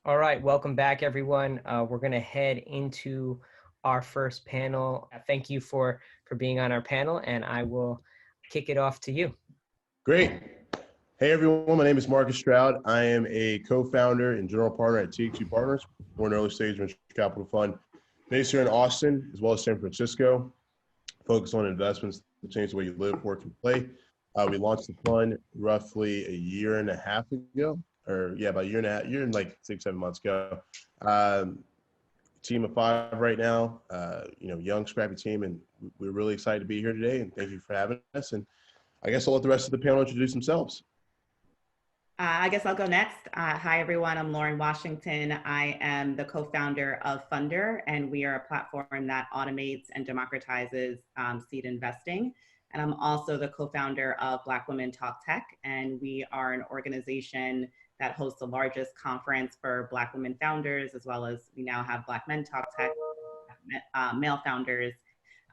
All right, welcome back, everyone. We're going to head into our first panel. Thank you for being on our panel, and I will kick it off to you. Great. Hey, everyone. My name is Marcus Stroud. I am a co-founder and general partner at TX2 Partners. We're an early-stage venture capital fund based here in Austin, as well as San Francisco, focused on investments to change the way you live, work, and play. We launched the fund roughly a year and a half ago, about a year and a half, year and like 6-7 months ago. Team of 5 right now, young, scrappy team, and we're really excited to be here today, and thank you for having us. And I guess I'll let the rest of the panel introduce themselves. I guess I'll go next. Hi, everyone. I'm Lauren Washington. I am the co-founder of Funder, and we are a platform that automates and democratizes seed investing. And I'm also the co-founder of Black Women Talk Tech, and we are an organization that hosts the largest conference for Black women founders, as well as we now have Black Men Talk Tech, male founders,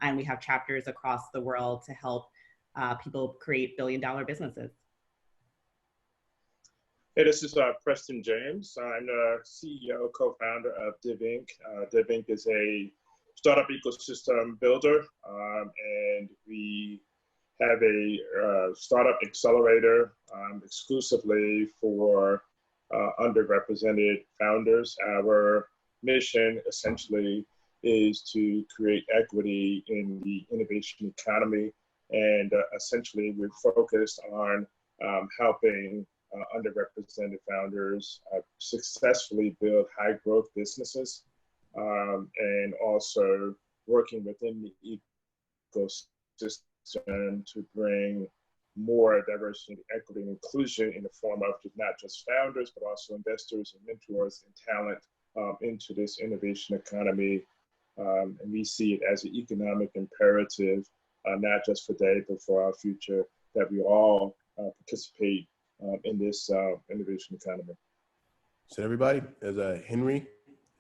and we have chapters across the world to help people create billion-dollar businesses. Hey, this is Preston James. I'm the CEO, co-founder of ReThink. ReThink is a startup ecosystem builder, and we have a startup accelerator exclusively for underrepresented founders. Our mission essentially is to create equity in the innovation economy, and essentially we're focused on helping underrepresented founders successfully build high growth businesses, and also working within the ecosystem to bring more diversity, equity, and inclusion in the form of not just founders, but also investors and mentors and talent into this innovation economy. And we see it as an economic imperative, not just for today, but for our future, that we all participate in this innovation economy. So everybody, as Henry,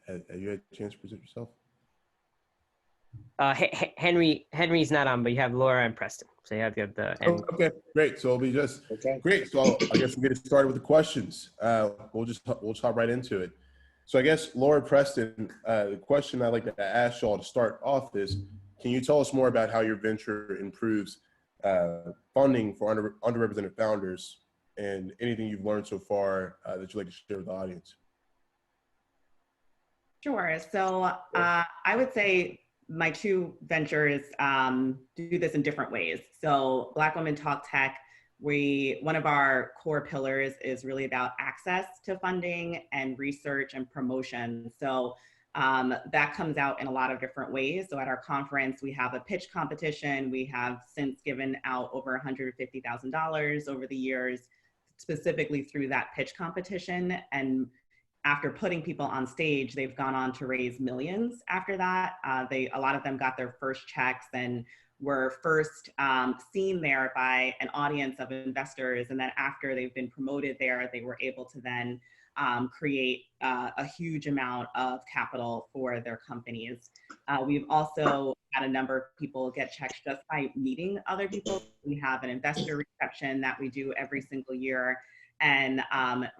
have you had a chance to present yourself? Henry's not on, but you have Laura and Preston. So you have the. Okay, great. So it'll be just great. So I guess we'll get started with the questions. We'll hop right into it. So I guess Laura and Preston, the question I'd like to ask y'all to start off is, can you tell us more about how your venture improves funding for underrepresented founders, and anything you've learned so far that you'd like to share with the audience? Sure. So I would say my two ventures do this in different ways. So Black Women Talk Tech, one of our core pillars is really about access to funding and research and promotion. So that comes out in a lot of different ways. So at our conference, we have a pitch competition. We have since given out over $150,000 over the years, specifically through that pitch competition. And after putting people on stage, they've gone on to raise millions after that. A lot of them got their first checks and were first seen there by an audience of investors. And then after they've been promoted there, they were able to then create a huge amount of capital for their companies. We've also had a number of people get checks just by meeting other people. We have an investor reception that we do every single year, and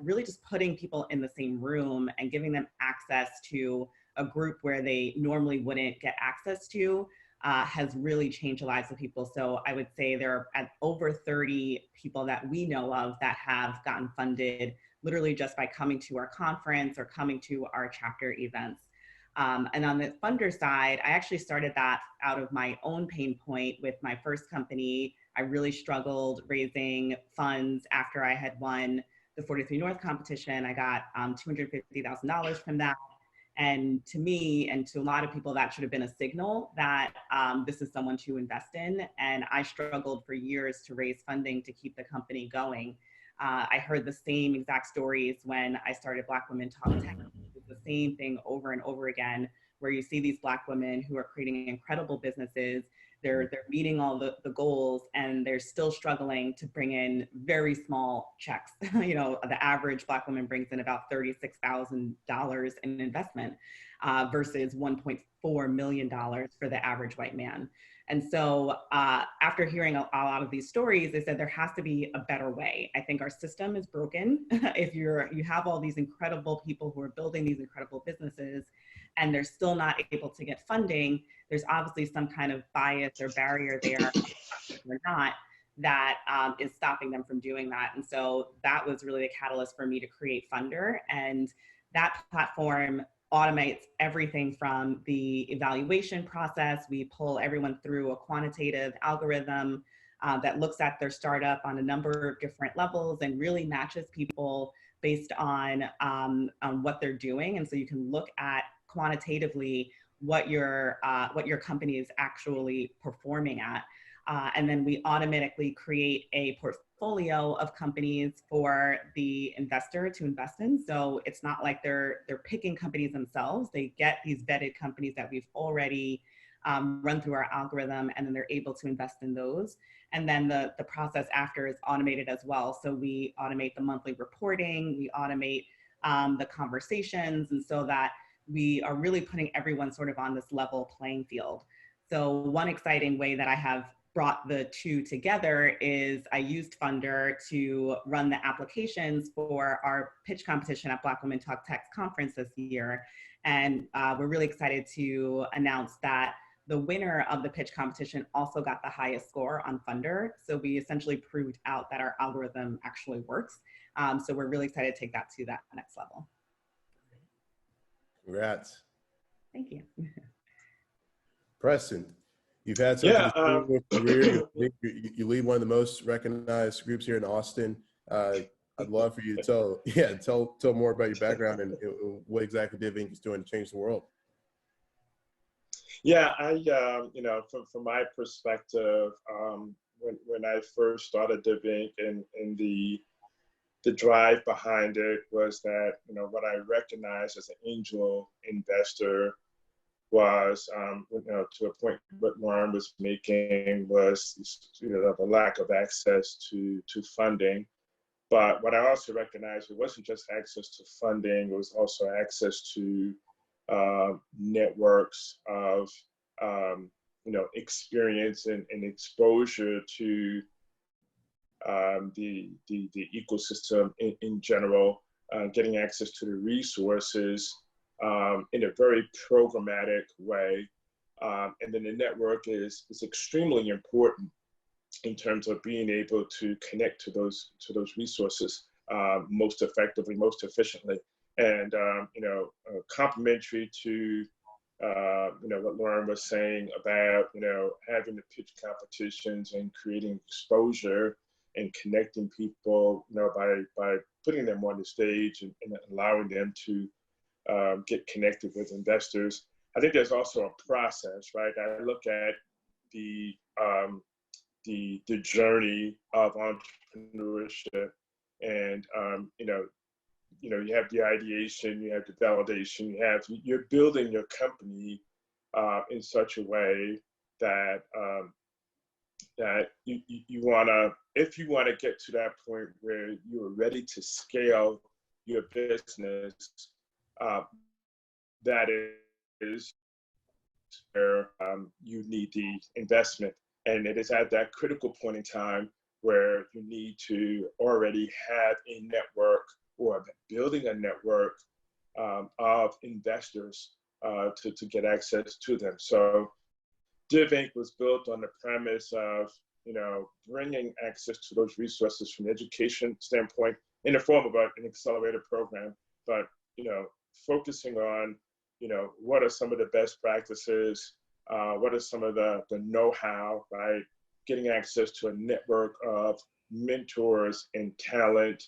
really just putting people in the same room and giving them access to a group where they normally wouldn't get access to has really changed the lives of people. So I would say there are over 30 people that we know of that have gotten funded literally just by coming to our conference or coming to our chapter events. And on the funder side, I actually started that out of my own pain point with my first company. I really struggled raising funds after I had won the 43 North competition. I got $250,000 from that. And to me, and to a lot of people, that should have been a signal that this is someone to invest in. And I struggled for years to raise funding to keep the company going. I heard the same exact stories when I started Black Women Talk Tech. The same thing over and over again where you see these Black women who are creating incredible businesses. They're meeting all the goals, and they're still struggling to bring in very small checks. You know, the average Black woman brings in about $36,000 in investment versus $1.4 million for the average white man. And so after hearing a lot of these stories, they said there has to be a better way. I think our system is broken. If you have all these incredible people who are building these incredible businesses and they're still not able to get funding, there's obviously some kind of bias or barrier there or not that is stopping them from doing that. And so that was really the catalyst for me to create Funder. And that platform automates everything from the evaluation process. We pull everyone through a quantitative algorithm that looks at their startup on a number of different levels and really matches people based on what they're doing. And so you can look at quantitatively what your company is actually performing at. And then we automatically create a portfolio of companies for the investor to invest in. So it's not like they're picking companies themselves. They get these vetted companies that we've already run through our algorithm, and then they're able to invest in those. And then the process after is automated as well. So we automate the monthly reporting, we automate the conversations, and so that we are really putting everyone sort of on this level playing field. So one exciting way that I have brought the two together is I used Funder to run the applications for our pitch competition at Black Women Talk Tech conference this year. And we're really excited to announce that the winner of the pitch competition also got the highest score on Funder. So we essentially proved out that our algorithm actually works. So we're really excited to take that to that next level. Congrats. Thank you. Preston, you've had such a distinguished career. You lead one of the most recognized groups here in Austin. I'd love for you to tell more about your background and what exactly ReThink is doing to change the world. Yeah, from my perspective, when I first started ReThink and the drive behind it was that, what I recognized as an angel investor was, to a point what Lauren was making was, the lack of access to funding. But what I also recognized, it wasn't just access to funding, it was also access to networks of, experience and exposure to the ecosystem in general, getting access to the resources in a very programmatic way. And then the network is extremely important in terms of being able to connect to those resources most effectively, most efficiently. And, complementary to, what Lauren was saying about, having the pitch competitions and creating exposure and connecting people, by putting them on the stage and allowing them to get connected with investors. I think there's also a process, right? I look at the journey of entrepreneurship, and you have the ideation, you have the validation, you're building your company in such a way that that you wanna, if you wanna get to that point where you're ready to scale your business, that is where you need the investment. And it is at that critical point in time where you need to already have a network or building a network of investors to get access to them. So ReThink was built on the premise of, bringing access to those resources from an education standpoint in the form of an accelerator program, but, focusing on, what are some of the best practices, what are some of the know-how, right? Getting access to a network of mentors and talent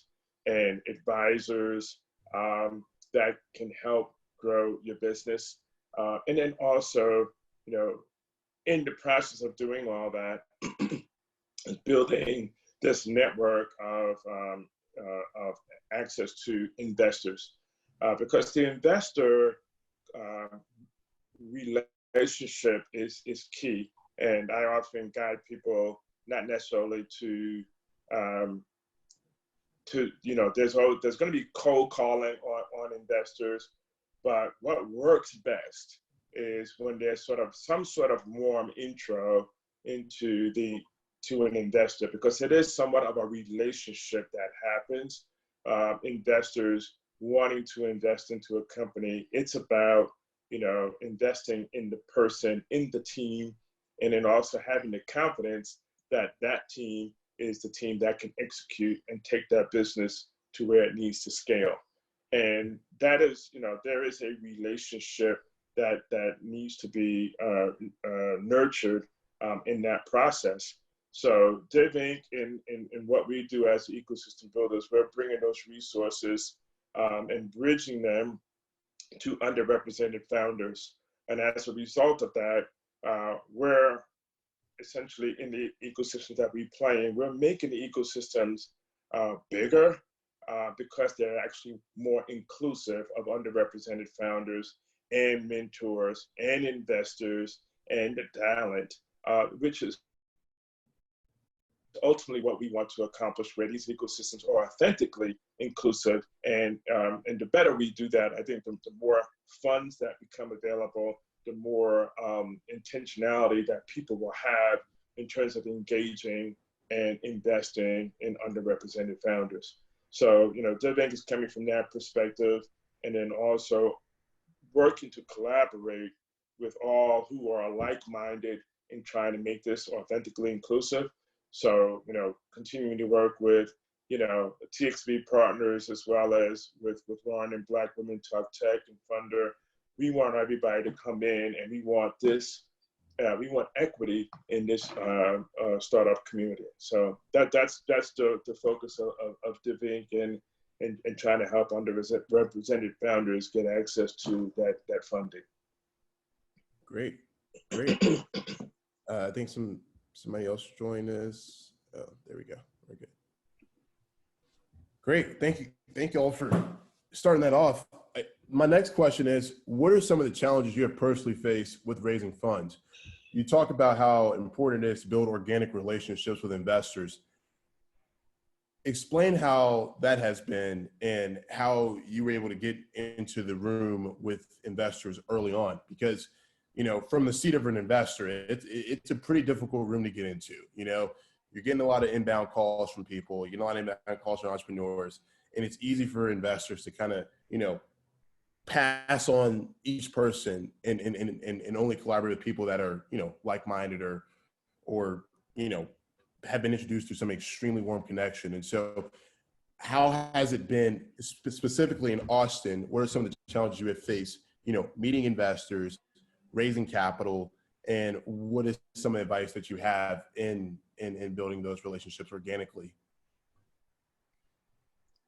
and advisors that can help grow your business. And then also, in the process of doing all that, building this network of access to investors. Because the investor relationship is key. And I often guide people not necessarily um, there's going to be cold calling on investors, but what works best is when there's some sort of warm intro to an investor, because it is somewhat of a relationship that happens. Investors wanting to invest into a company, it's about investing in the person, in the team, and then also having the confidence that that team is the team that can execute and take that business to where it needs to scale. And that is, there is a relationship that needs to be nurtured in that process. So DivInc, in what we do as ecosystem builders, we're bringing those resources and bridging them to underrepresented founders. And as a result of that, we're essentially in the ecosystems that we play in, we're making the ecosystems bigger because they're actually more inclusive of underrepresented founders and mentors and investors and the talent, which is ultimately what we want to accomplish, where these ecosystems are authentically inclusive. And the better we do that, I think the more funds that become available, the more intentionality that people will have in terms of engaging and investing in underrepresented founders. So, DivInc is coming from that perspective, and then also working to collaborate with all who are like-minded in trying to make this authentically inclusive. So, continuing to work with, TXV partners, as well as with Lauren and Black Women Talk Tech and Funder. We want everybody to come in, and we want we want equity in this startup community. So that's the focus of DivInc and trying to help underrepresented founders get access to that funding. Great. I think somebody else joined us. Oh, there we go. We're good. Great. Thank you all for starting that off. My next question is, what are some of the challenges you have personally faced with raising funds? You talk about how important it is to build organic relationships with investors. Explain how that has been and how you were able to get into the room with investors early on, because from the seat of an investor, it's a pretty difficult room to get into. You're getting a lot of inbound calls from people, a lot of inbound calls from entrepreneurs, and it's easy for investors to kind of, pass on each person and only collaborate with people that are, like-minded or have been introduced to some extremely warm connection. And so how has it been specifically in Austin? What are some of the challenges you have faced, meeting investors, raising capital, and what is some of the advice that you have in building those relationships organically?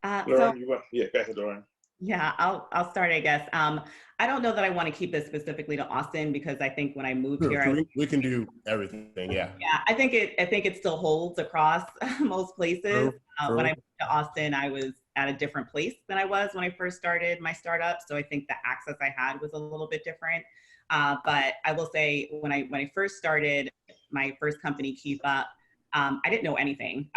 Lauren, go ahead, Lauren. Yeah, I'll start, I guess. I don't know that I want to keep this specifically to Austin, because I think when I moved here, we can do everything. Yeah. Yeah, I think it still holds across most places. When I moved to Austin, I was at a different place than I was when I first started my startup. So I think the access I had was a little bit different. But I will say, when I first started my first company, Keep Up, I didn't know anything.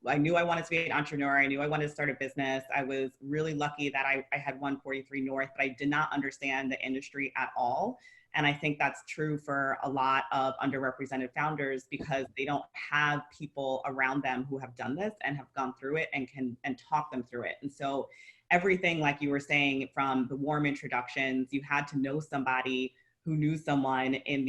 I knew I wanted to be an entrepreneur. I knew I wanted to start a business. I was really lucky that I had 143 North, but I did not understand the industry at all. And I think that's true for a lot of underrepresented founders, because they don't have people around them who have done this and have gone through it and can talk them through it. And so everything, like you were saying, from the warm introductions, you had to know somebody who knew someone in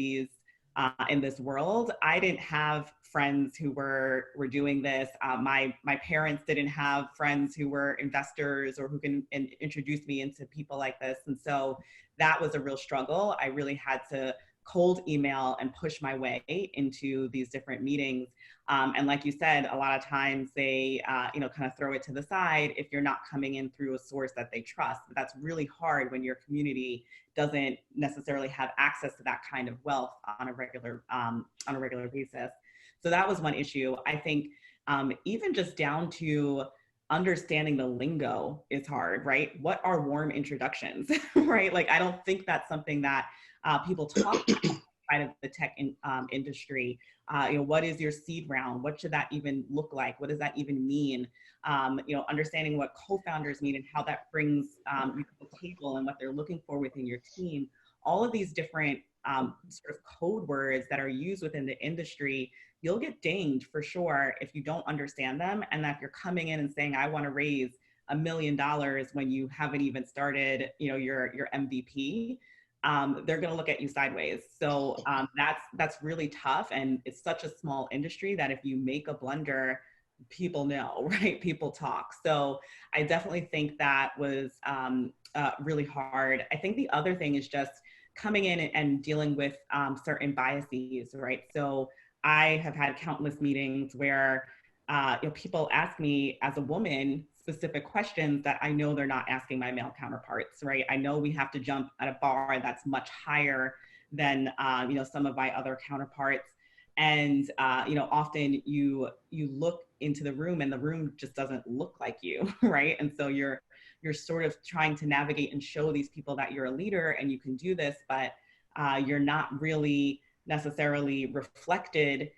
this world. I didn't have friends who were doing this. My parents didn't have friends who were investors or who can introduce me into people like this. And so that was a real struggle. I really had to cold email and push my way into these different meetings. And like you said, a lot of times they, kind of throw it to the side if you're not coming in through a source that they trust. But that's really hard when your community doesn't necessarily have access to that kind of wealth on a regular basis. So that was one issue. I think even just down to understanding the lingo is hard, right? What are warm introductions, right? Like, I don't think that's something that people talk about outside of the tech industry. What is your seed round? What should that even look like? What does that even mean? Understanding what co-founders mean and how that brings you to the table and what they're looking for within your team. All of these different sort of code words that are used within the industry, you'll get dinged for sure if you don't understand them. And that if you're coming in and saying, I want to raise $1 million when you haven't even started, your MVP, they're going to look at you sideways. So that's really tough. And it's such a small industry that if you make a blunder, people know, right? People talk. So I definitely think that was really hard. I think the other thing is just coming in and dealing with certain biases, right? So I have had countless meetings where people ask me as a woman specific questions that I know they're not asking my male counterparts, right? I know we have to jump at a bar that's much higher than some of my other counterparts. And often you look into the room and the room just doesn't look like you, right? And so you're sort of trying to navigate and show these people that you're a leader and you can do this, but you're not really necessarily reflected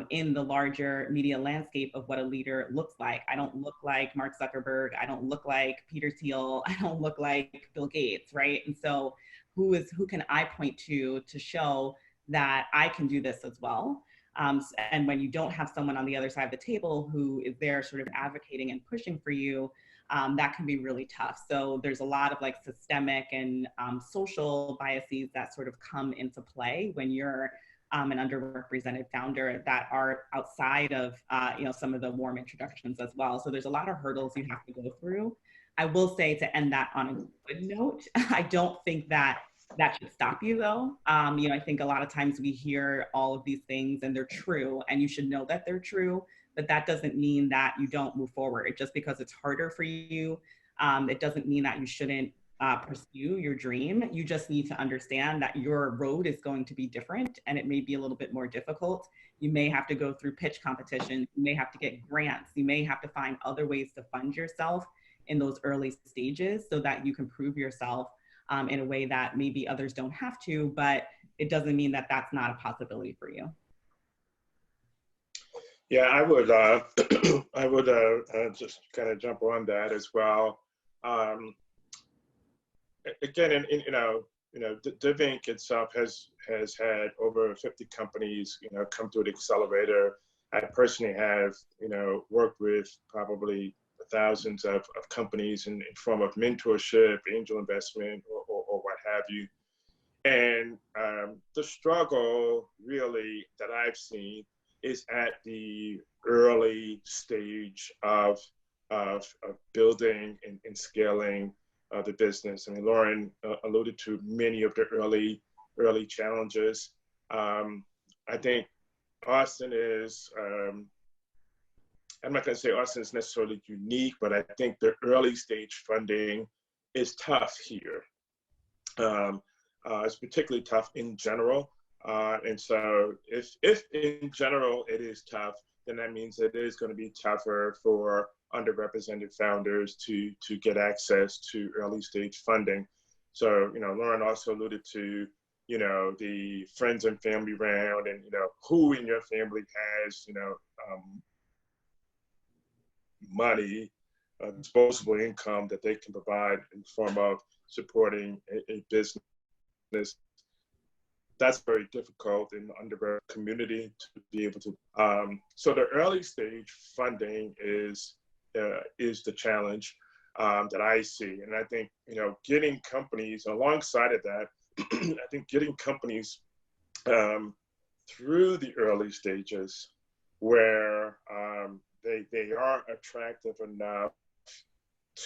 in the larger media landscape of what a leader looks like. I don't look like Mark Zuckerberg. I don't look like Peter Thiel. I don't look like Bill Gates, right? And so who can I point to show that I can do this as well? And when you don't have someone on the other side of the table who is there sort of advocating and pushing for you, that can be really tough. So there's a lot of like systemic and social biases that sort of come into play when you're an underrepresented founder that are outside of some of the warm introductions as well. So there's a lot of hurdles you have to go through. I will say, to end that on a good note, I don't think that should stop you though. I think a lot of times we hear all of these things and they're true and you should know that they're true, but that doesn't mean that you don't move forward. Just because it's harder for you, it doesn't mean that you shouldn't pursue your dream. You just need to understand that your road is going to be different and it may be a little bit more difficult. You may have to go through pitch competition. You may have to get grants. You may have to find other ways to fund yourself in those early stages so that you can prove yourself in a way that maybe others don't have to, but it doesn't mean that that's not a possibility for you. Yeah, I would I would just kind of jump on that as well. Again, ReThink itself has had over 50 companies, come through the accelerator. I personally have, worked with probably thousands of companies in form of mentorship, angel investment, or what have you. And the struggle really that I've seen is at the early stage of building and scaling the business. I mean, Lauren alluded to many of the early challenges. I think Austin is, I'm not going to say Austin is necessarily unique, but I think the early stage funding is tough here. It's particularly tough in general. And so if in general it is tough, then that means it is going to be tougher for underrepresented founders to get access to early stage funding. So, Lauren also alluded to, the friends and family round and, who in your family has, money, disposable income that they can provide in the form of supporting a business. That's very difficult in the underrepresented community to be able to. So the early stage funding is the challenge that I see. And I think, getting companies alongside of that, I think getting companies through the early stages where they are attractive enough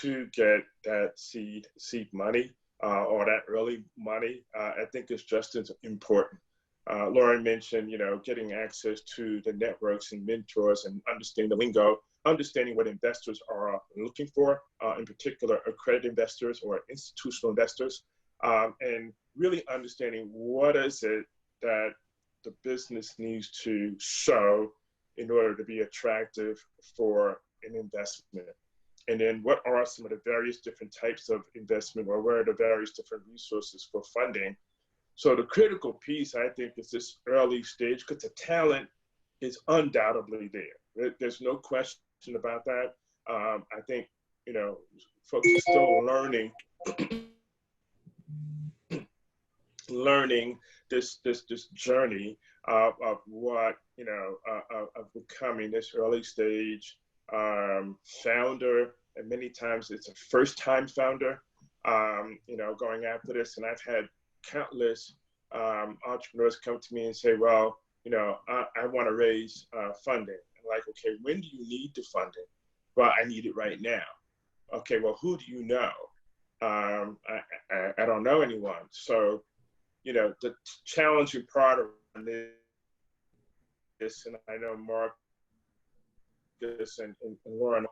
to get that seed money or that early money, I think is just as important. Lauren mentioned, getting access to the networks and mentors and understanding the lingo, understanding what investors are looking for, in particular accredited investors or institutional investors, and really understanding what is it that the business needs to show in order to be attractive for an investment. And then what are some of the various different types of investment, or where are the various different resources for funding? So the critical piece, I think, is this early stage, because the talent is undoubtedly there. There's no question about that. I think, folks are still learning this journey of what, of becoming this early stage founder. And many times it's a first time founder, going after this. And I've had countless entrepreneurs come to me and say, well, I want to raise funding. I'm like, okay, when do you need the funding? Well, I need it right now. Okay, well, who do you know? I don't know anyone. So, the challenging part of this, and I know Marcus and Lauren,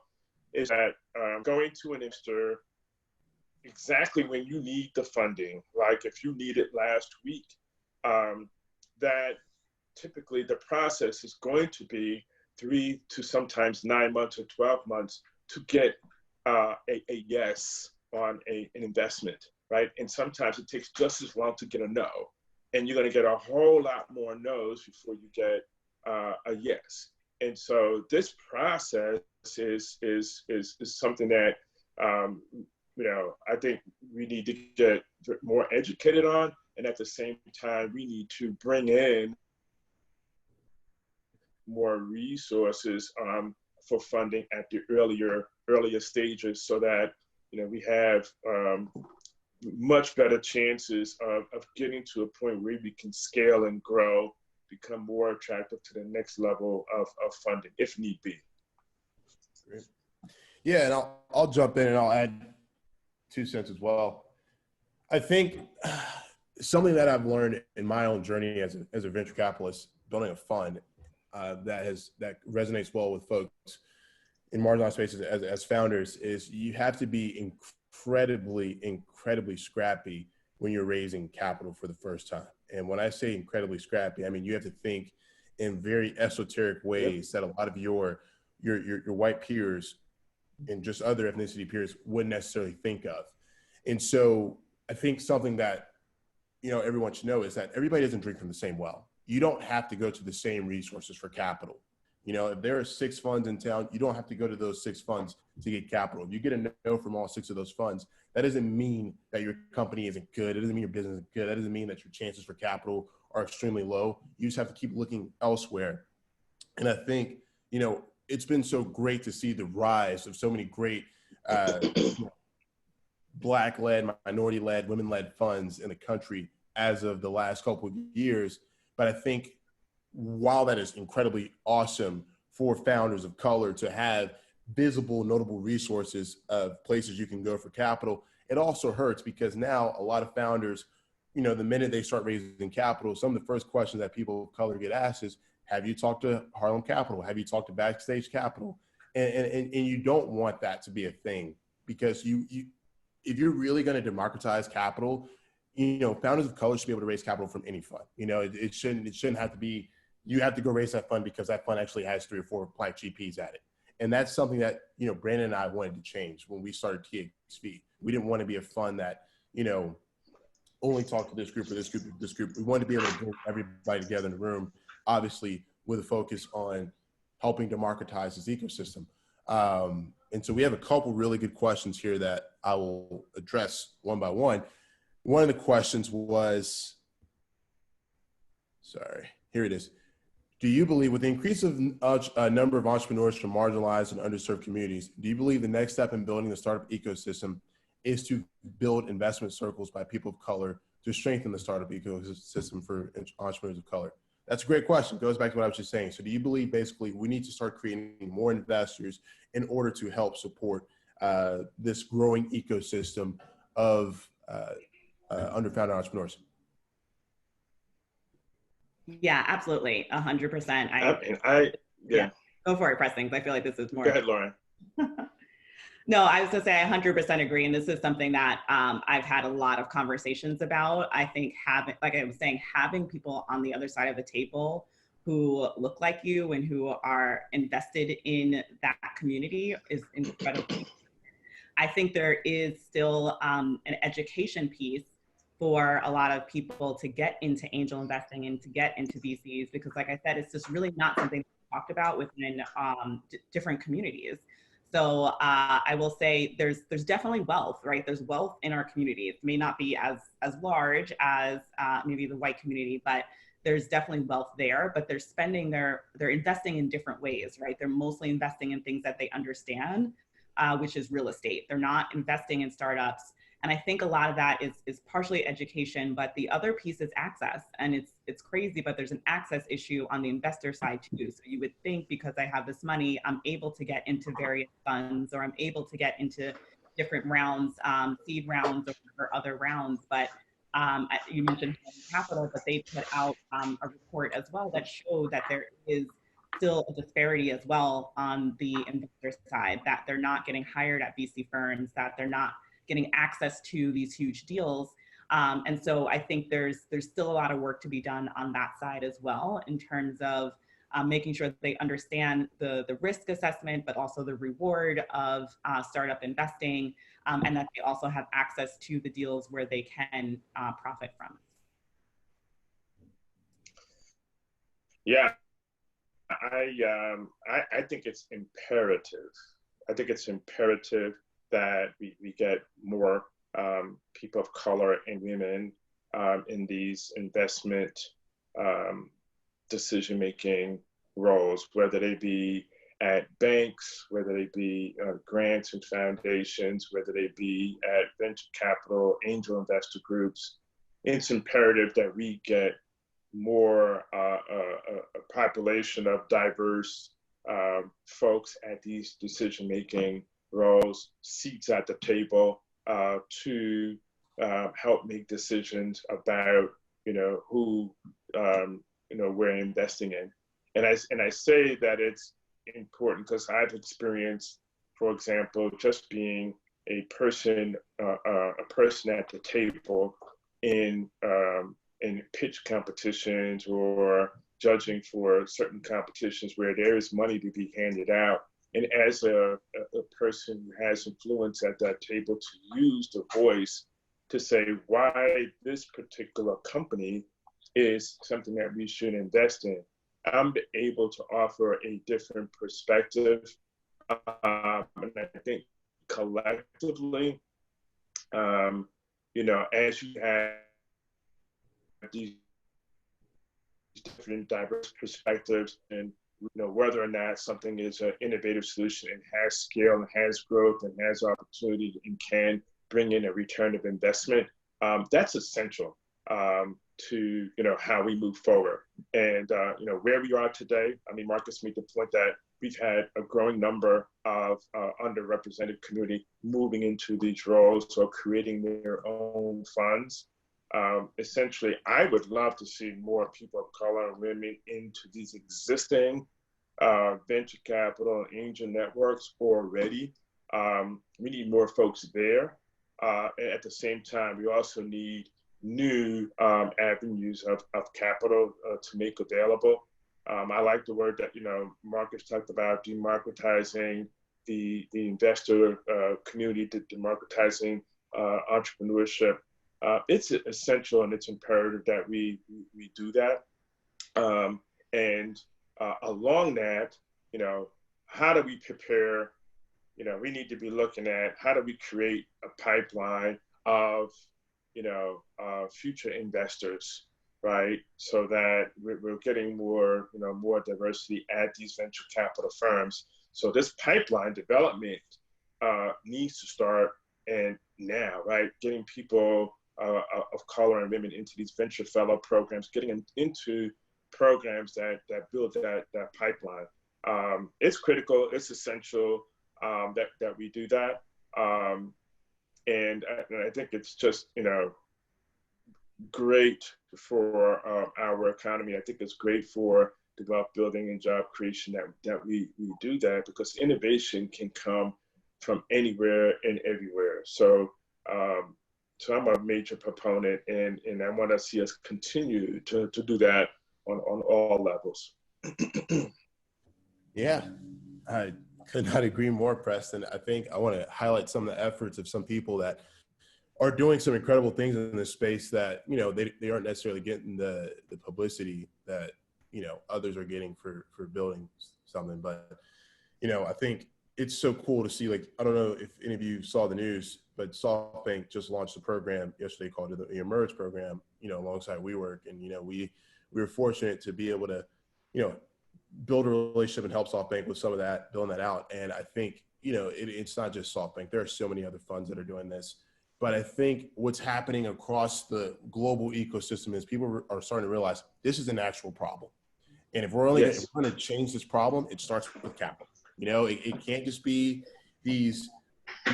is that going to an investor exactly when you need the funding, like if you need it last week, that typically the process is going to be 3 to sometimes 9 months or 12 months to get a yes on an investment, right? And sometimes it takes just as long to get a no. And you're going to get a whole lot more no's before you get a yes. And so this process is something that, I think we need to get more educated on. And at the same time, we need to bring in more resources for funding at the earlier stages, so that we have much better chances of getting to a point where we can scale and grow, become more attractive to the next level of funding, if need be. Great. Yeah, and I'll jump in and I'll add 2 cents as well. I think something that I've learned in my own journey as a venture capitalist, building a fund that resonates well with folks in marginalized spaces as founders, is you have to be incredibly scrappy when you're raising capital for the first time. And when I say incredibly scrappy, I mean you have to think in very esoteric ways that a lot of your white peers and just other ethnicity peers wouldn't necessarily think of. And so I think something that everyone should know is that everybody doesn't drink from the same well. You don't have to go to the same resources for capital. If there are 6 funds in town, you don't have to go to those 6 funds to get capital. If you get a no from all 6 of those funds, that doesn't mean that your company isn't good. It doesn't mean your business is good. That doesn't mean that your chances for capital are extremely low. You just have to keep looking elsewhere. And I think, it's been so great to see the rise of so many great Black-led, minority-led, women-led funds in the country as of the last couple of years. But I think while that is incredibly awesome for founders of color to have visible, notable resources of places you can go for capital, it also hurts because now a lot of founders, the minute they start raising capital, some of the first questions that people of color get asked is, have you talked to Harlem Capital? Have you talked to Backstage Capital? And you don't want that to be a thing, because if you're really going to democratize capital, founders of color should be able to raise capital from any fund. It shouldn't have to be, you have to go raise that fund because that fund actually has 3 or 4 Black GPs at it. And that's something that, Brandon and I wanted to change when we started TXV. We didn't want to be a fund that, only talked to this group or this group or this group. We wanted to be able to bring everybody together in the room, obviously with a focus on helping democratize this ecosystem. And so we have a couple really good questions here that I will address one by one. One of the questions was, here it is. Do you believe, with the increase of number of entrepreneurs from marginalized and underserved communities, do you believe the next step in building the startup ecosystem is to build investment circles by people of color to strengthen the startup ecosystem for entrepreneurs of color? That's a great question. It goes back to what I was just saying. So do you believe basically we need to start creating more investors in order to help support this growing ecosystem of underfounded entrepreneurs? Yeah, absolutely. 100%. Yeah. Go for it, Preston, because I feel like this is more. Go ahead, Lauren. No, I was going to say I 100% agree. And this is something that I've had a lot of conversations about. I think like I was saying, having people on the other side of the table who look like you and who are invested in that community is incredibly I think there is still an education piece for a lot of people to get into angel investing and to get into VCs, because like I said, it's just really not something talked about within different communities. So I will say there's definitely wealth, right? There's wealth in our community. It may not be as large as maybe the white community, but there's definitely wealth there. But they're spending they're investing in different ways, right? They're mostly investing in things that they understand, which is real estate. They're not investing in startups. And I think a lot of that is partially education, but the other piece is access. And it's crazy, but there's an access issue on the investor side too. So you would think because I have this money, I'm able to get into various funds, or I'm able to get into different rounds, seed rounds or other rounds. But you mentioned capital, but they put out a report as well that showed that there is still a disparity as well on the investor side, that they're not getting hired at VC firms, that they're not getting access to these huge deals. And so I think there's still a lot of work to be done on that side as well, in terms of making sure that they understand the risk assessment, but also the reward of startup investing, and that they also have access to the deals where they can profit from. Yeah, I think it's imperative. I think it's imperative that we get more people of color and women in these investment decision-making roles, whether they be at banks, whether they be grants and foundations, whether they be at venture capital, angel investor groups. It's imperative that we get more a population of diverse folks at these decision-making roles, seats at the table, to help make decisions about who we're investing in. And I say that it's important because I've experienced, for example, just being a person at the table in pitch competitions or judging for certain competitions where there is money to be handed out. And as a person who has influence at that table, to use the voice to say why this particular company is something that we should invest in, I'm able to offer a different perspective. And I think collectively, as you have these different diverse perspectives, and whether or not something is an innovative solution and has scale and has growth and has opportunity and can bring in a return of investment, that's essential to how we move forward. And where we are today, I mean, Marcus made the point that we've had a growing number of underrepresented community moving into these roles or creating their own funds. Essentially, I would love to see more people of color and women into these existing venture capital and angel networks already. We need more folks there. At the same time, we also need new avenues of capital to make available. I like the word that Marcus talked about, democratizing the investor community, democratizing entrepreneurship. It's essential and it's imperative that we do that. And along that, how do we prepare? We need to be looking at how do we create a pipeline of future investors, right? So that we're getting more diversity at these venture capital firms. So this pipeline development needs to start and now, right? Getting people of color and women into these venture fellow programs, getting them into programs that build that pipeline. It's critical, it's essential that we do that. And I think it's just, great for our economy. I think it's great for the wealth building and job creation that we do that, because innovation can come from anywhere and everywhere. So I'm a major proponent, and I want to see us continue to do that on all levels. Yeah, could not agree more, Preston. I think I want to highlight some of the efforts of some people that are doing some incredible things in this space that, you know, they aren't necessarily getting the publicity that, you know, others are getting for building something. But, you know, I think it's so cool to see, like, I don't know if any of you saw the news, but SoftBank just launched a program yesterday called the Emerge program, you know, alongside WeWork. And, you know, we were fortunate to be able to, you know, build a relationship and help SoftBank with some of that, building that out. And I think, you know, it's not just SoftBank. There are so many other funds that are doing this. But I think what's happening across the global ecosystem is people are starting to realize this is an actual problem. And if we're only going to change this problem, it starts with capital. You know, it can't just be these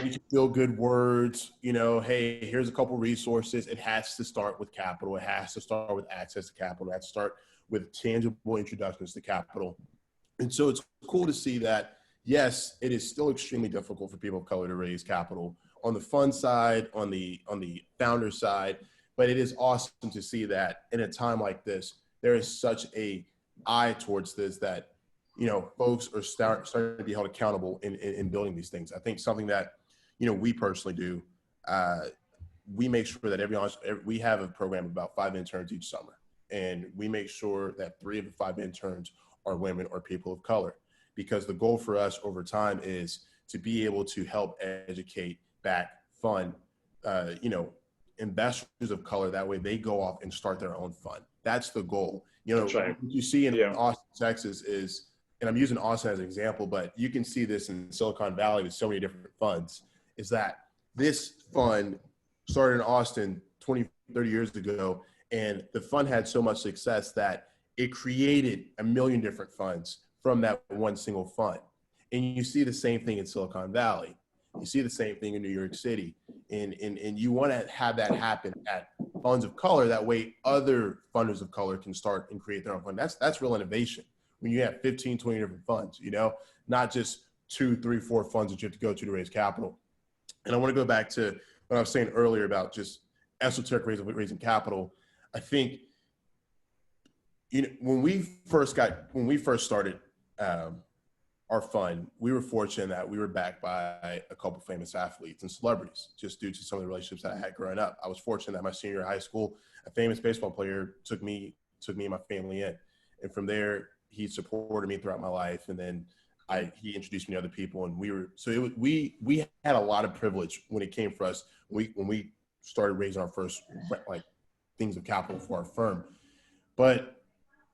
make you feel good words, you know, hey, here's a couple resources. It has to start with capital. It has to start with access to capital. It has to start with tangible introductions to capital. And so it's cool to see that, yes, it is still extremely difficult for people of color to raise capital on the fund side, on the founder side, but it is awesome to see that in a time like this, there is such a eye towards this that, you know, folks are starting to be held accountable in building these things. I think something that, you know, we personally do, we make sure that we have a program of about 5 interns each summer. And we make sure that 3 of the 5 interns are women or people of color, because the goal for us over time is to be able to help educate, back, fund, you know, investors of color. That way they go off and start their own fund. That's the goal. You know, what you see in Austin, Texas is, and I'm using Austin as an example, but you can see this in Silicon Valley with so many different funds, is that this fund started in Austin 20, 30 years ago, and the fund had so much success that it created a million different funds from that one single fund. And you see the same thing in Silicon Valley. You see the same thing in New York City. And you want to have that happen at funds of color. That way other funders of color can start and create their own fund. That's real innovation. When you have 15, 20 different funds, you know, not just 2, 3, 4 funds that you have to go to raise capital. And I want to go back to what I was saying earlier about just esoteric raising capital. I think, you know, when we first started our fund, we were fortunate that we were backed by a couple famous athletes and celebrities, just due to some of the relationships that I had growing up. I was fortunate that my senior year of high school, a famous baseball player took me and my family in. And from there, he supported me throughout my life. And then he introduced me to other people, and we had a lot of privilege when it came for us when we started raising our first like things of capital for our firm. But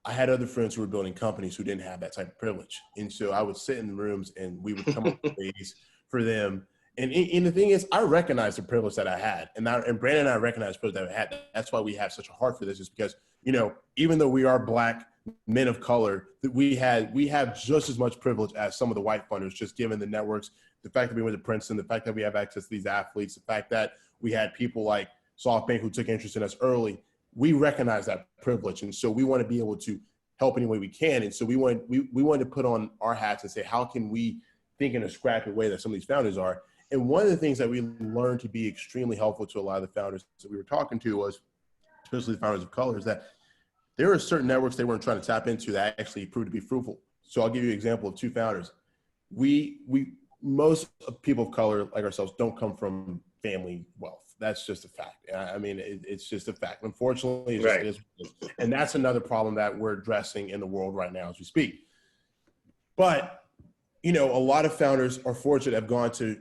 I had other friends who were building companies who didn't have that type of privilege, and so I would sit in the rooms and we would come up with ways for them. And the thing is, I recognize the privilege that I had, and Brandon and I recognize the privilege that I had. That's why we have such a heart for this, is because, you know, even though we are Black men of color, that we have just as much privilege as some of the white funders, just given the networks, the fact that we went to Princeton, the fact that we have access to these athletes, the fact that we had people like SoftBank who took interest in us early. We recognize that privilege, and so we want to be able to help any way we can. And so we want to put on our hats and say, how can we think in a scrappy way that some of these founders are? And one of the things that we learned to be extremely helpful to a lot of the founders that we were talking to was, especially the founders of color, is that there are certain networks they weren't trying to tap into that actually proved to be fruitful. So I'll give you an example of 2 founders. Most people of color like ourselves don't come from family wealth. That's just a fact. I mean, it's just a fact. Unfortunately, it is. And that's another problem that we're addressing in the world right now as we speak. But, you know, a lot of founders are fortunate, have gone to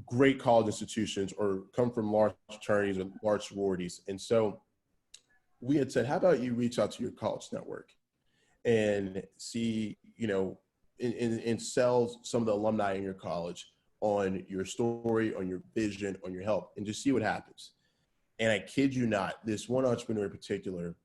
great college institutions or come from large fraternities or large sororities. And so we had said, how about you reach out to your college network and see, you know, and sell some of the alumni in your college on your story, on your vision, on your help, and just see what happens. And I kid you not, this one entrepreneur in particular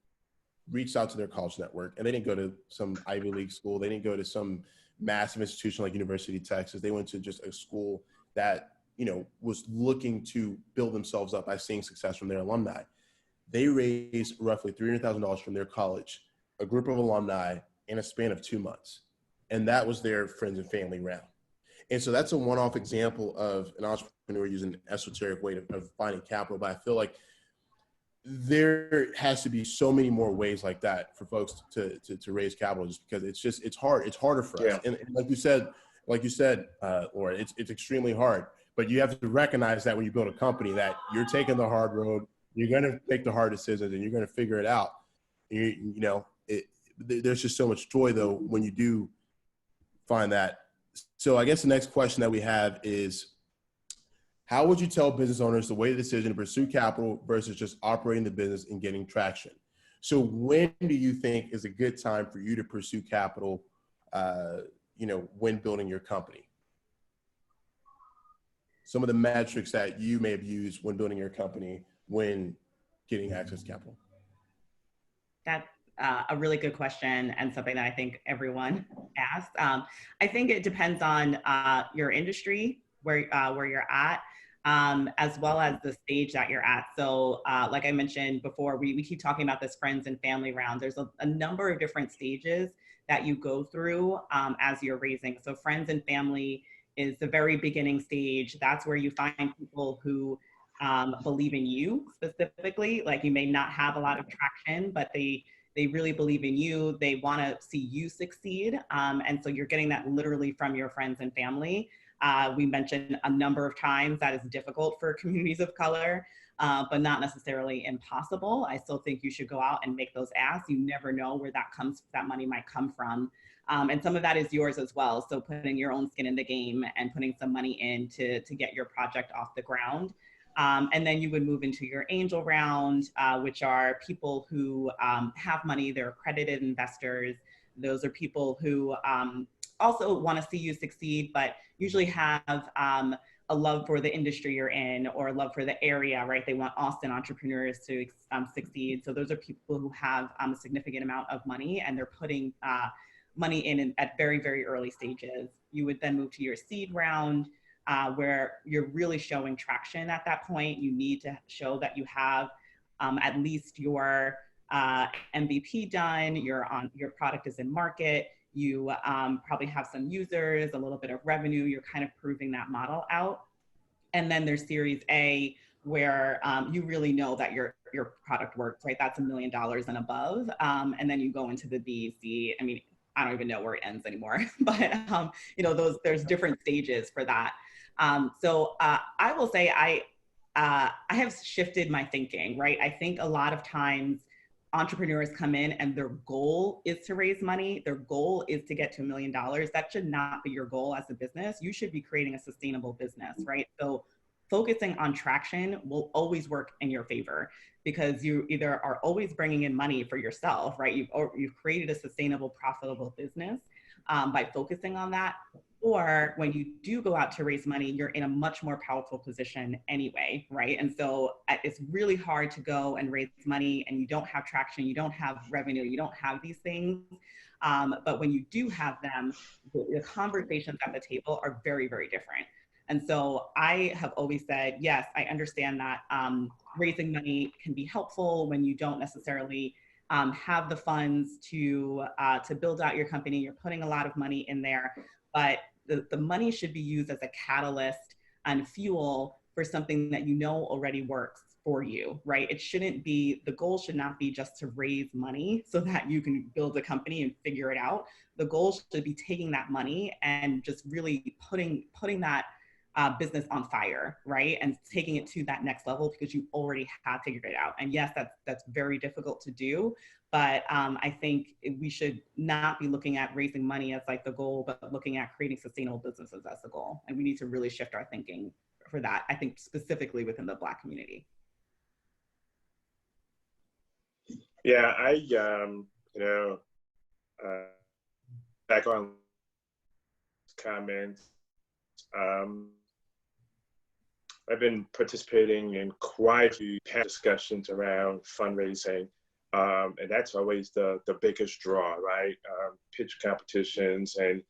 reached out to their college network, and they didn't go to some Ivy League school. They didn't go to some massive institution like University of Texas. They went to just a school that, you know, was looking to build themselves up by seeing success from their alumni. They raised roughly $300,000 from their college, a group of alumni, in a span of 2 months. And that was their friends and family round. And so that's a one-off example of an entrepreneur using an esoteric way of finding capital. But I feel like there has to be so many more ways like that for folks to raise capital, just because it's hard. It's harder for us. And like you said, like you said, Laura, it's extremely hard, but you have to recognize that when you build a company that you're taking the hard road, you're going to make the hard decisions and you're going to figure it out. You know, there's just so much joy though when you do find that. So I guess the next question that we have is, how would you tell business owners to weigh the decision to pursue capital versus just operating the business and getting traction? So when do you think is a good time for you to pursue capital, you know, when building your company? Some of the metrics that you may have used when building your company, when getting access to capital. That's a really good question, and something that I think everyone asks. I think it depends on your industry, where you're at, as well as the stage that you're at. So like I mentioned before, we keep talking about this friends and family round. There's a number of different stages that you go through as you're raising. So friends and family is the very beginning stage. That's where you find people who believe in you specifically. Like, you may not have a lot of traction, but they really believe in you. They want to see you succeed. And so you're getting that literally from your friends and family. We mentioned a number of times that is difficult for communities of color, but not necessarily impossible. I still think you should go out and make those asks. You never know where that money might come from. And some of that is yours as well. So putting your own skin in the game and putting some money in to get your project off the ground. And then you would move into your angel round, which are people who have money. They're accredited investors. Those are people who also want to see you succeed, but usually have a love for the industry you're in, or a love for the area, right? They want Austin entrepreneurs to succeed. So those are people who have a significant amount of money, and they're putting money in at very, very early stages. You would then move to your seed round, where you're really showing traction at that point. You need to show that you have at least your MVP done, your product is in market, you probably have some users, a little bit of revenue, you're kind of proving that model out. And then there's Series A, where you really know that your product works, right? That's $1 million and above. And then you go into the B, C. I mean, I don't even know where it ends anymore, but you know, there's different stages for that. So I will say I have shifted my thinking, right? I think a lot of times entrepreneurs come in and their goal is to raise money. Their goal is to get to $1 million. That should not be your goal as a business. You should be creating a sustainable business, right? So focusing on traction will always work in your favor, because you either are always bringing in money for yourself, right? You've created a sustainable, profitable business by focusing on that. Or when you do go out to raise money, you're in a much more powerful position anyway, right? And so it's really hard to go and raise money and you don't have traction, you don't have revenue, you don't have these things. But when you do have them, the conversations at the table are very, very different. And so I have always said, yes, I understand that raising money can be helpful when you don't necessarily have the funds to build out your company. You're putting a lot of money in there, but the money should be used as a catalyst and fuel for something that you know already works for you, right? It shouldn't be, the goal should not be just to raise money so that you can build a company and figure it out. The goal should be taking that money and just really putting that business on fire, right? And taking it to that next level because you already have figured it out. And yes, that's very difficult to do, but I think we should not be looking at raising money as like the goal, but looking at creating sustainable businesses as the goal. And we need to really shift our thinking for that, I think specifically within the Black community. Yeah, back on comments, I've been participating in quite a few discussions around fundraising, and that's always the biggest draw, right? Pitch competitions and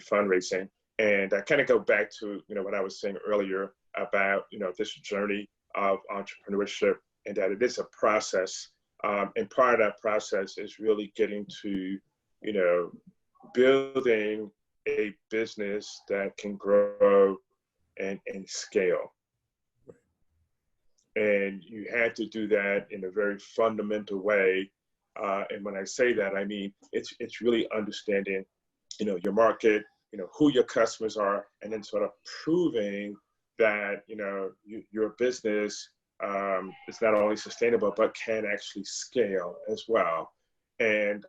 fundraising. And I kind of go back to what I was saying earlier about this journey of entrepreneurship, and that it is a process. And part of that process is really getting to building a business that can grow and scale. And you have to do that in a very fundamental way. And when I say that, I mean, it's really understanding, your market, who your customers are, and then sort of proving that, your business is not only sustainable, but can actually scale as well. And,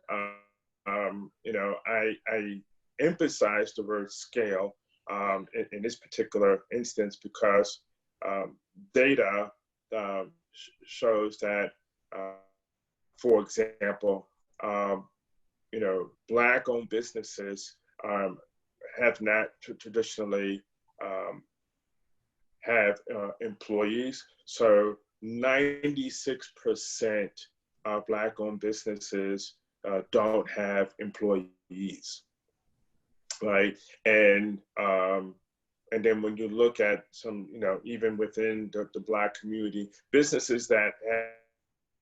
I emphasize the word scale in this particular instance because data shows that, for example, Black-owned businesses have not traditionally have employees. So 96% of Black-owned businesses don't have employees, right? And then when you look at some, even within the Black community, businesses that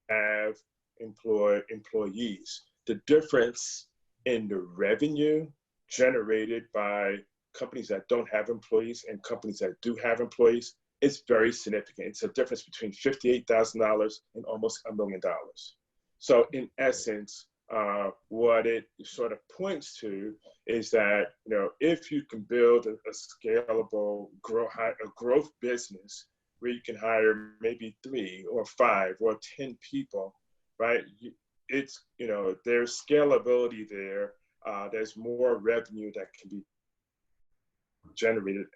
have employees, the difference in the revenue generated by companies that don't have employees and companies that do have employees is very significant. It's a difference between $58,000 and almost $1 million. So in essence, what it sort of points to is that, if you can build a scalable growth business where you can hire maybe 3 or 5 or 10 people, right? It's, there's scalability there. There's more revenue that can be generated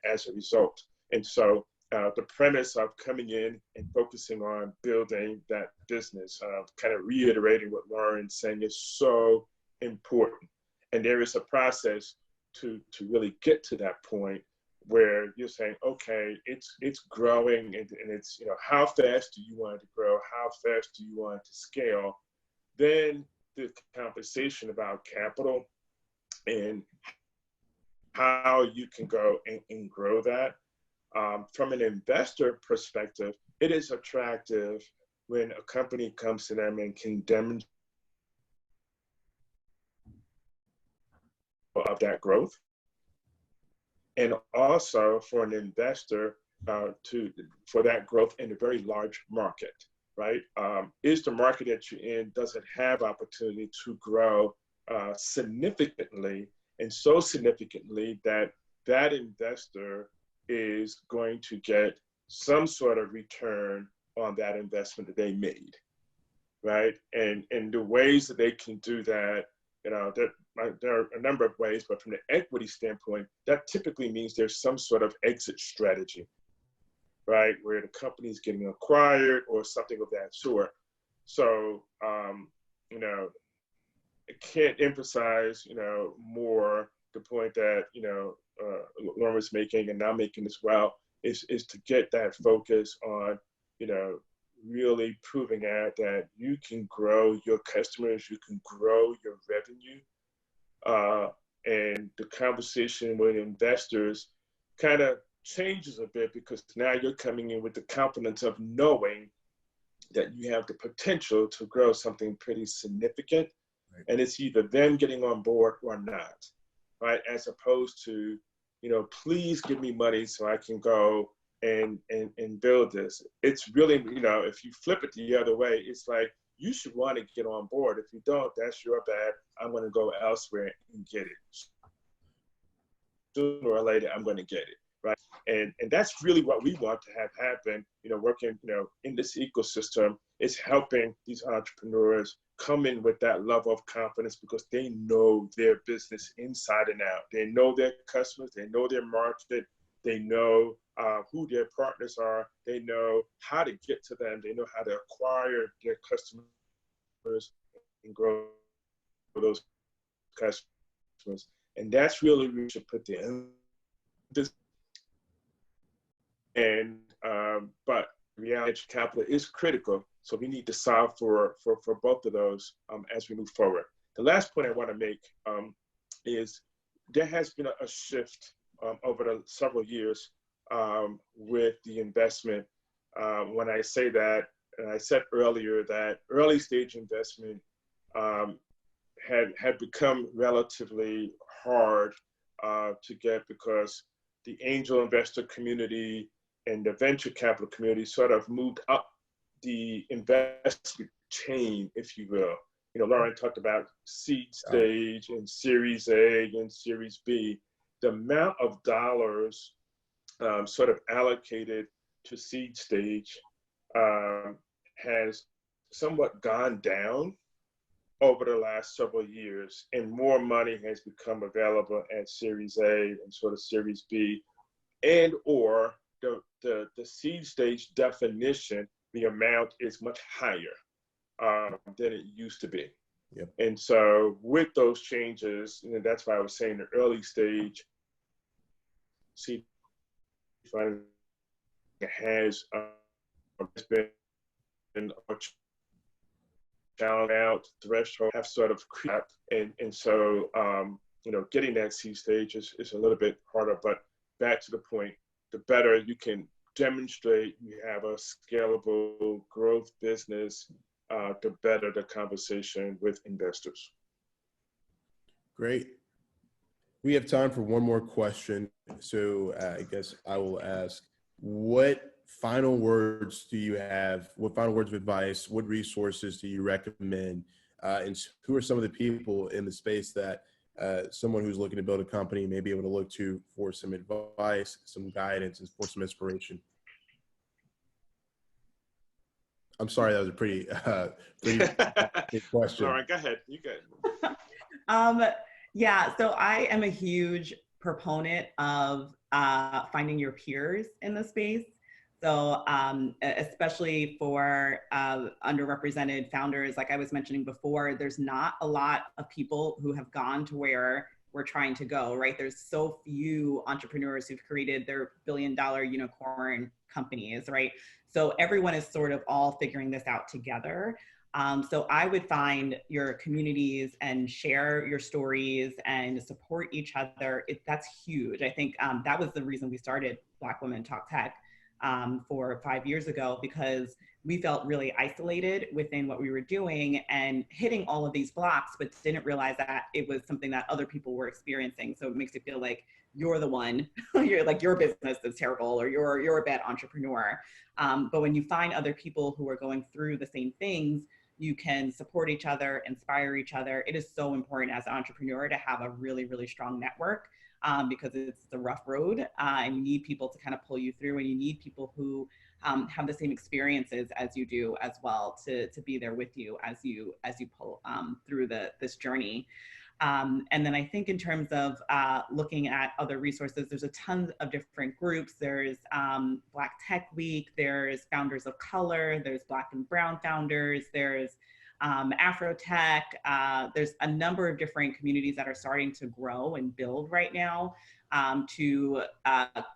as a result. And so the premise of coming in and focusing on building that business, kind of reiterating what Lauren's saying, is so important. And there is a process to really get to that point where you're saying, okay, it's growing, and it's, how fast do you want it to grow? How fast do you want it to scale? Then the conversation about capital and how you can go and grow that. From an investor perspective, it is attractive when a company comes to them and can demonstrate of that growth. And also for an investor for that growth in a very large market, right? Is the market that you're in, does it have opportunity to grow significantly, and so significantly that that investor is going to get some sort of return on that investment that they made, right? And the ways that they can do that, there are a number of ways, but from the equity standpoint, that typically means there's some sort of exit strategy, right? Where the company is getting acquired or something of that sort. So, I can't emphasize, more the point that, Lauren was making and I'm making as well, is to get that focus on, really proving out that you can grow your customers, you can grow your revenue. And the conversation with investors kind of changes a bit because now you're coming in with the confidence of knowing that you have the potential to grow something pretty significant. Right. And it's either them getting on board or not, right? As opposed to, please give me money so I can go and build this. It's really, if you flip it the other way, it's like, you should want to get on board. If you don't, that's your bad. I'm going to go elsewhere and get it. Sooner or later, I'm going to get it, right? And that's really what we want to have happen, working, in this ecosystem, is helping these entrepreneurs come in with that level of confidence because they know their business inside and out. They know their customers, they know their market, they know who their partners are, they know how to get to them, they know how to acquire their customers and grow those customers. And that's really where we should put the emphasis. And but reality capital is critical, so we need to solve for both of those as we move forward. The last point I want to make is there has been a shift over the several years with the investment. When I say that, and I said earlier that early stage investment had become relatively hard to get because the angel investor community and the venture capital community sort of moved up the investment chain, if you will. Lauren talked about seed stage and Series A and Series B. The amount of dollars sort of allocated to seed stage has somewhat gone down over the last several years, and more money has become available at Series A and sort of Series B, and or the seed stage definition, the amount is much higher than it used to be. Yep. And so with those changes, that's why I was saying the early stage seed funding has been challenge out threshold have sort of crept, and so getting that seed stage is a little bit harder. But back to the point, the better you can demonstrate you have a scalable growth business, the better the conversation with investors. Great. We have time for one more question. So I guess I will ask, what final words do you have? What final words of advice? What resources do you recommend? And who are some of the people in the space that someone who's looking to build a company may be able to look to for some advice, some guidance, and for some inspiration? I'm sorry, that was a pretty big question. All right, go ahead. You good. Yeah, so I am a huge proponent of finding your peers in the space. So especially for underrepresented founders, like I was mentioning before, there's not a lot of people who have gone to where we're trying to go, right? There's so few entrepreneurs who've created their billion-dollar unicorn companies, right? So everyone is sort of all figuring this out together. So I would find your communities and share your stories and support each other. That's huge. I think that was the reason we started Black Women Talk Tech 4 or 5 years ago, because we felt really isolated within what we were doing and hitting all of these blocks, but didn't realize that it was something that other people were experiencing. So it makes you feel like you're the one, you're like your business is terrible, or you're a bad entrepreneur. But when you find other people who are going through the same things, you can support each other, inspire each other. It is so important as an entrepreneur to have a really, really strong network because it's the rough road and you need people to kind of pull you through, and you need people who have the same experiences as you do as well to be there with you as you pull through this journey. And then I think in terms of looking at other resources, there's a ton of different groups. There's Black Tech Week, there's Founders of Color, there's Black and Brown Founders, there's Afrotech. There's a number of different communities that are starting to grow and build right now to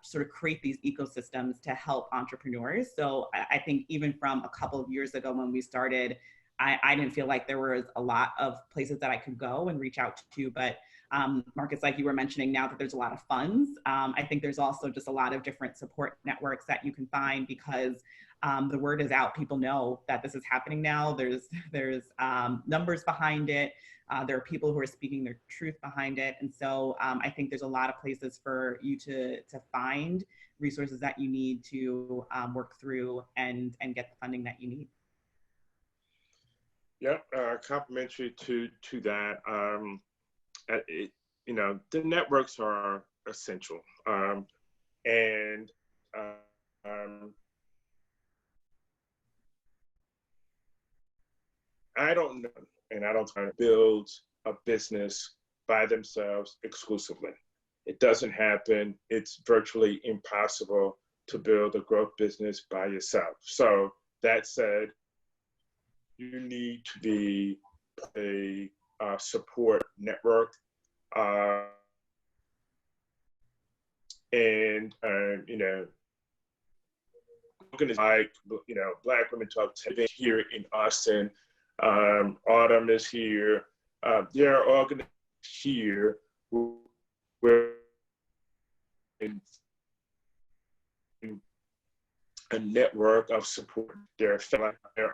sort of create these ecosystems to help entrepreneurs. So I think even from a couple of years ago when we started, I didn't feel like there was a lot of places that I could go and reach out to, but Marcus, like you were mentioning, now that there's a lot of funds, I think there's also just a lot of different support networks that you can find, because the word is out. People know that this is happening now. There's numbers behind it. There are people who are speaking their truth behind it. And so I think there's a lot of places for you to find resources that you need to work through and get the funding that you need. Yeah, complementary to that. The networks are essential, and I don't know, and I don't try to build a business by themselves exclusively. It doesn't happen. It's virtually impossible to build a growth business by yourself. So that said, you need to be a support network, and like Black Women Talk Tech here in Austin. Autumn is here. There are organizations here where a network of support. There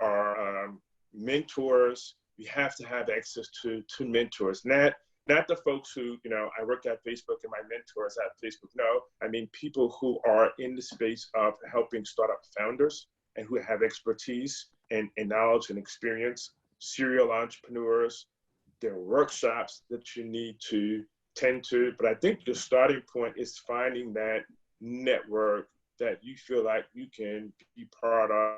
are mentors. We have to have access to mentors. Not the folks who, I work at Facebook and my mentors at Facebook. No, I mean people who are in the space of helping startup founders and who have expertise and knowledge and experience serial entrepreneurs. There are workshops that you need to tend to, but I think the starting point is finding that network that you feel like you can be part of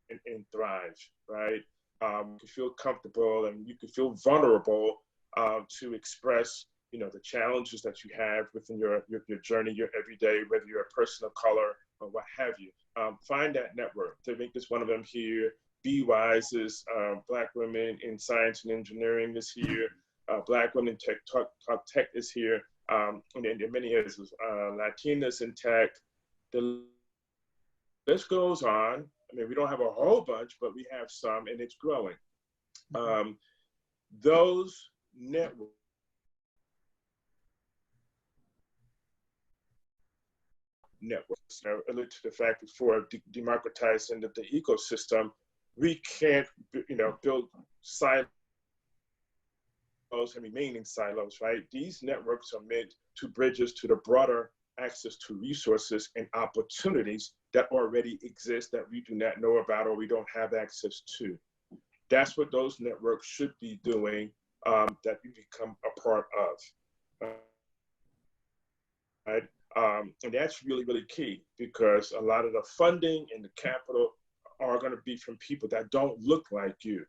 and thrive, right? You can feel comfortable and you can feel vulnerable to express, the challenges that you have within your journey, your everyday, whether you're a person of color or what have you. Find that network. I think there's one of them here. Be Wise is Black Women in Science and Engineering is here. Black Women Talk Tech is here. And then many others, Latinas in Tech. The list goes on. I mean, we don't have a whole bunch, but we have some, and it's growing. Those networks I alluded to the fact before democratizing the ecosystem. We can't, build silos and remain in silos, right? These networks are meant to bridge us to the broader access to resources and opportunities that already exist that we do not know about or we don't have access to. That's what those networks should be doing, that you become a part of. Right? And that's really, really key, because a lot of the funding and the capital are going to be from people that don't look like you.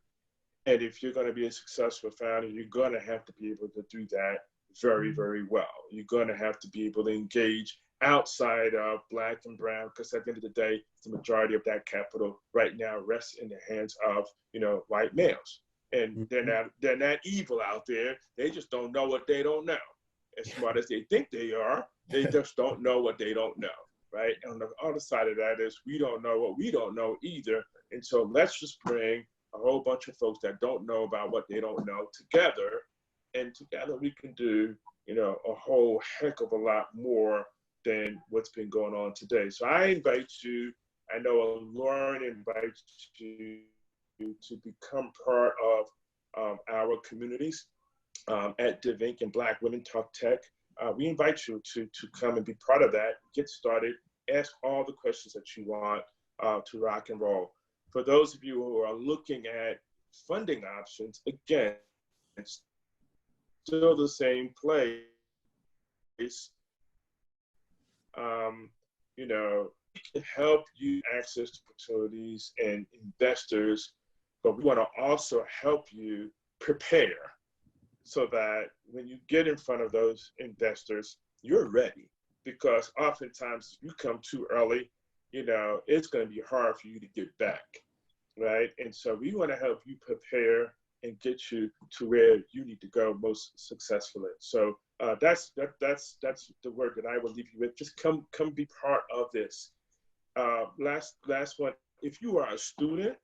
And if you're going to be a successful founder, you're going to have to be able to do that very, very well. You're going to have to be able to engage outside of Black and brown, because at the end of the day, the majority of that capital right now rests in the hands of, white males. And they're not evil out there. They just don't know what they don't know. As smart as they think they are, they just don't know what they don't know, right? And on the other side of that is we don't know what we don't know either. And so let's just bring a whole bunch of folks that don't know about what they don't know together, and together we can do, a whole heck of a lot more than what's been going on today. So I invite you, I know Lauren invites you to become part of our communities at ReThink and Black Women Talk Tech. We invite you to come and be part of that, get started, ask all the questions that you want to rock and roll. For those of you who are looking at funding options, again, it's still the same place. We can help you access opportunities and investors, but we want to also help you prepare so that when you get in front of those investors, you're ready. Because oftentimes if you come too early, it's going to be hard for you to get back, right? And so we want to help you prepare and get you to where you need to go most successfully. So that's the word that I will leave you with. Just come be part of this. Last one. If you are a student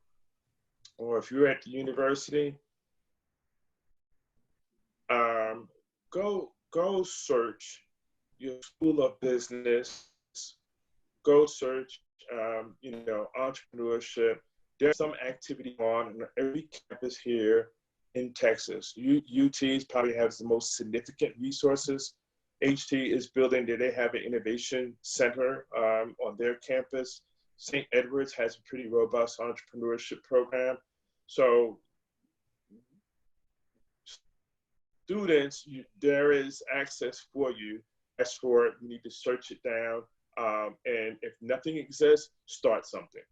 or if you're at the university, go search your school of business. Go search, entrepreneurship. There's some activity on every campus here in Texas. UT probably has the most significant resources. HT is building, they have an innovation center on their campus. St. Edward's has a pretty robust entrepreneurship program. So students, there is access for you. As for it, you need to search it down. And if nothing exists, start something.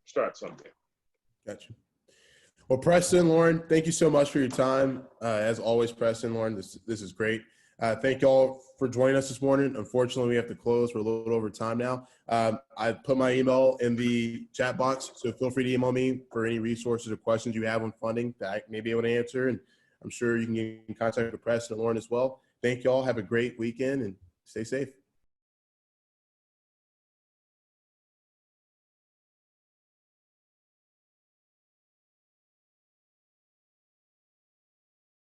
Start something. Gotcha. Well, Preston, Lauren, thank you so much for your time. As always, Preston, Lauren, this is great. Thank you all for joining us this morning. Unfortunately, we have to close. We're a little over time now. I put my email in the chat box, so feel free to email me for any resources or questions you have on funding that I may be able to answer. And I'm sure you can get in contact with Preston and Lauren as well. Thank you all. Have a great weekend and stay safe.